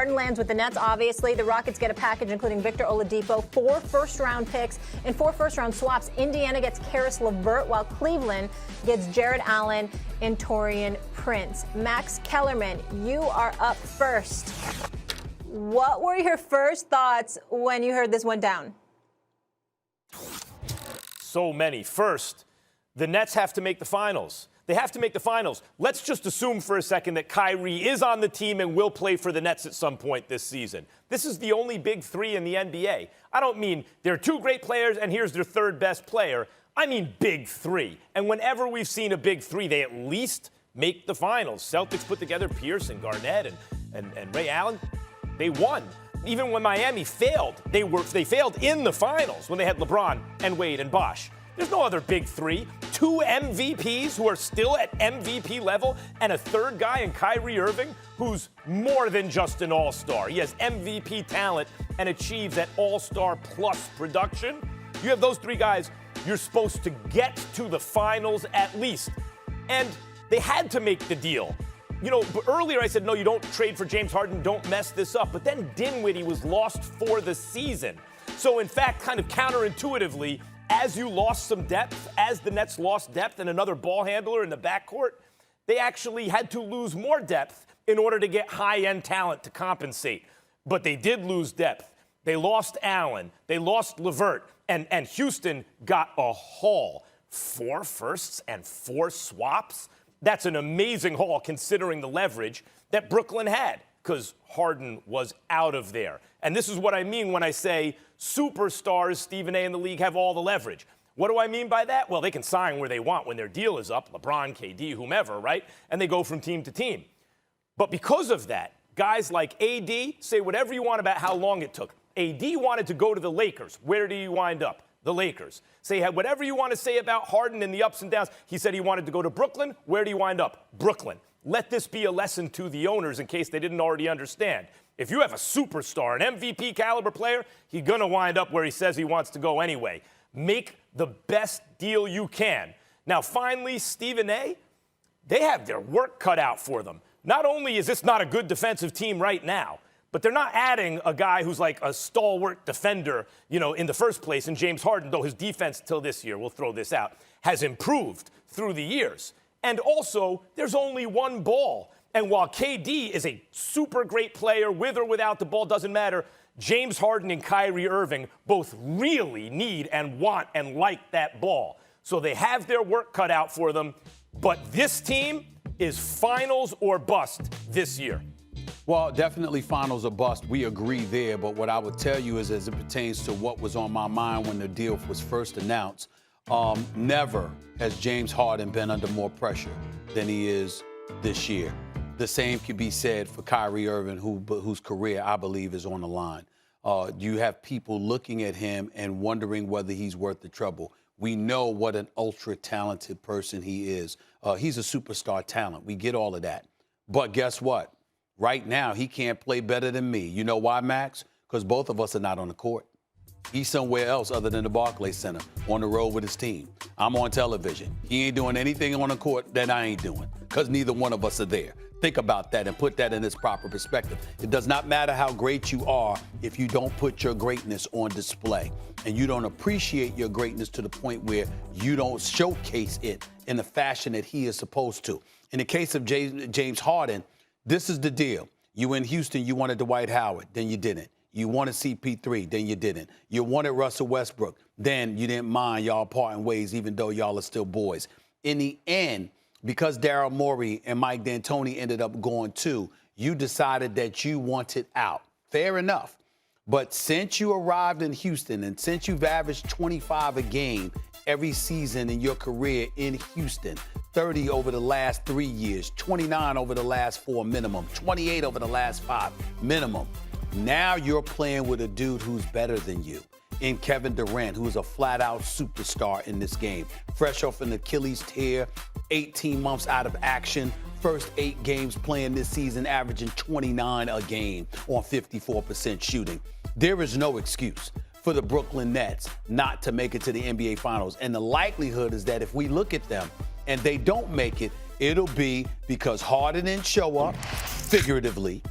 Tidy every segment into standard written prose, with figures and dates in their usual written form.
Harden lands with the Nets, obviously. The Rockets get a package including Victor Oladipo, 4 first-round picks, and 4 first-round swaps. Indiana gets Karis LeVert, while Cleveland gets Jared Allen and Taurean Prince. Max Kellerman, you are up first. What were your first thoughts when you heard this went down? So many. First, the Nets have to make the finals. They have to make the finals. Let's just assume for a second that Kyrie is on the team and will play for the Nets at some point this season. This is the only big three in the NBA. I don't mean they're 2 great players and here's their 3rd best player. I mean big three. And whenever we've seen a big three, they at least make the finals. Celtics put together Pierce and Garnett and Ray Allen. They won. Even when Miami failed, they failed in the finals when they had LeBron and Wade and Bosh. There's no other big three. 2 MVPs who are still at MVP level, and a 3rd guy in Kyrie Irving who's more than just an all-star. He has MVP talent and achieves that all-star plus production. You have those 3 guys, you're supposed to get to the finals at least. And they had to make the deal. You know, earlier I said, no, you don't trade for James Harden, don't mess this up. But then Dinwiddie was lost for the season. So in fact, kind of counterintuitively, as you lost some depth, as the Nets lost depth and another ball handler in the backcourt, they actually had to lose more depth in order to get high-end talent to compensate. But they did lose depth. They lost Allen. They lost LeVert. And Houston got a haul. 4 firsts and 4 swaps. That's an amazing haul considering the leverage that Brooklyn had, because Harden was out of there. And this is what I mean when I say superstars, Stephen A. in the league, have all the leverage. What do I mean by that? Well, they can sign where they want when their deal is up, LeBron, KD, whomever, right? And they go from team to team. But because of that, guys like AD, say whatever you want about how long it took. AD wanted to go to the Lakers. Where did he wind up? The Lakers. Say whatever you want to say about Harden and the ups and downs. He said he wanted to go to Brooklyn. Where did he wind up? Brooklyn. Let this be a lesson to the owners in case they didn't already understand. If you have a superstar, an MVP caliber player, he's going to wind up where he says he wants to go anyway. Make the best deal you can. Now, finally, Stephen A., they have their work cut out for them. Not only is this not a good defensive team right now, but they're not adding a guy who's like a stalwart defender, in the first place. And James Harden, though his defense till this year, we'll throw this out, has improved through the years. And also, there's only one ball. And while KD is a super great player, with or without the ball, doesn't matter, James Harden and Kyrie Irving both really need and want and like that ball. So they have their work cut out for them. But this team is finals or bust this year. Well, definitely finals or bust. We agree there. But what I would tell you is, as it pertains to what was on my mind when the deal was first announced, never has James Harden been under more pressure than he is this year. The same can be said for Kyrie Irving, whose career I believe is on the line. You have people looking at him and wondering whether he's worth the trouble. We know what an ultra-talented person he is. He's a superstar talent. We get all of that. But guess what? Right now, he can't play better than me. You know why, Max? Because both of us are not on the court. He's somewhere else other than the Barclays Center, on the road with his team. I'm on television. He ain't doing anything on the court that I ain't doing, because neither one of us are there. Think about that and put that in its proper perspective. It does not matter how great you are if you don't put your greatness on display, and you don't appreciate your greatness to the point where you don't showcase it in the fashion that he is supposed to. In the case of James Harden, this is the deal. You in Houston, you wanted Dwight Howard, then you didn't. You wanted CP3, then you didn't. You wanted Russell Westbrook, then you didn't mind y'all parting ways, even though y'all are still boys. In the end, because Daryl Morey and Mike D'Antoni ended up going too, you decided that you wanted out. Fair enough. But since you arrived in Houston and since you've averaged 25 a game every season in your career in Houston, 30 over the last 3 years, 29 over the last 4 minimum, 28 over the last 5 minimum. Now you're playing with a dude who's better than you in Kevin Durant, who's a flat-out superstar in this game. Fresh off an Achilles tear, 18 months out of action, first 8 games playing this season, averaging 29 a game on 54% shooting. There is no excuse for the Brooklyn Nets not to make it to the NBA Finals. And the likelihood is that if we look at them and they don't make it, it'll be because Harden didn't show up, figuratively,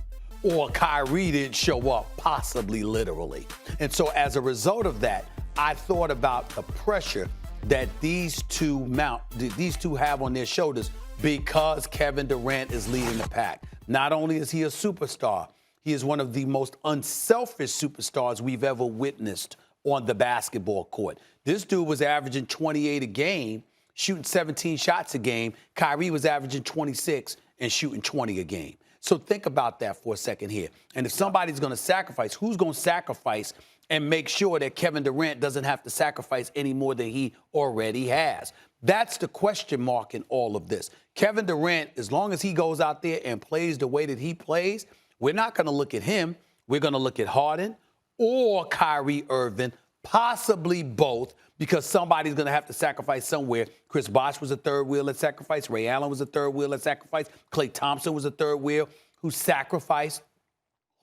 or Kyrie didn't show up, possibly literally. And so as a result of that, I thought about the pressure that these two have on their shoulders because Kevin Durant is leading the pack. Not only is he a superstar, he is one of the most unselfish superstars we've ever witnessed on the basketball court. This dude was averaging 28 a game, shooting 17 shots a game. Kyrie was averaging 26 and shooting 20 a game. So think about that for a second here. And if somebody's going to sacrifice, who's going to sacrifice and make sure that Kevin Durant doesn't have to sacrifice any more than he already has? That's the question mark in all of this. Kevin Durant, as long as he goes out there and plays the way that he plays, we're not going to look at him. We're going to look at Harden or Kyrie Irving, possibly both, because somebody's going to have to sacrifice somewhere. Chris Bosh was a third wheel at sacrifice. Ray Allen was a third wheel at sacrifice. Klay Thompson was a third wheel who sacrificed.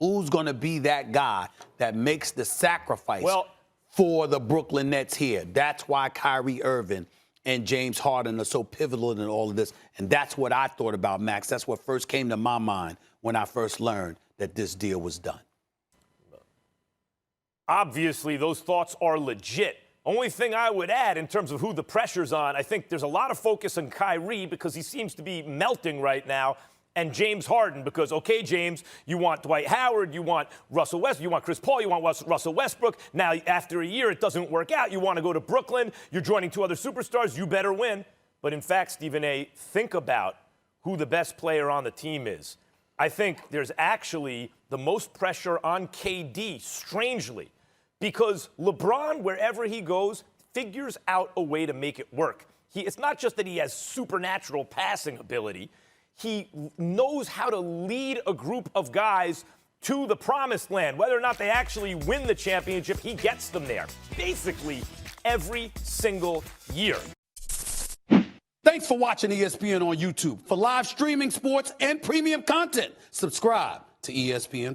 Who's going to be that guy that makes the sacrifice for the Brooklyn Nets here? That's why Kyrie Irving and James Harden are so pivotal in all of this. And that's what I thought about, Max. That's what first came to my mind when I first learned that this deal was done. Obviously, those thoughts are legit. Only thing I would add in terms of who the pressure's on, I think there's a lot of focus on Kyrie because he seems to be melting right now, and James Harden because, okay, James, you want Dwight Howard, you want Russell Westbrook, you want Chris Paul, you want Russell Westbrook. Now, after a year, it doesn't work out. You want to go to Brooklyn. You're joining two other superstars. You better win. But in fact, Stephen A., think about who the best player on the team is. I think there's actually the most pressure on KD, strangely, because LeBron, wherever he goes, figures out a way to make it work. It's not just that he has supernatural passing ability. He knows how to lead a group of guys to the promised land. Whether or not they actually win the championship, he gets them there, basically every single year. Thanks for watching ESPN on YouTube. For live streaming, sports, and premium content, subscribe to ESPN+.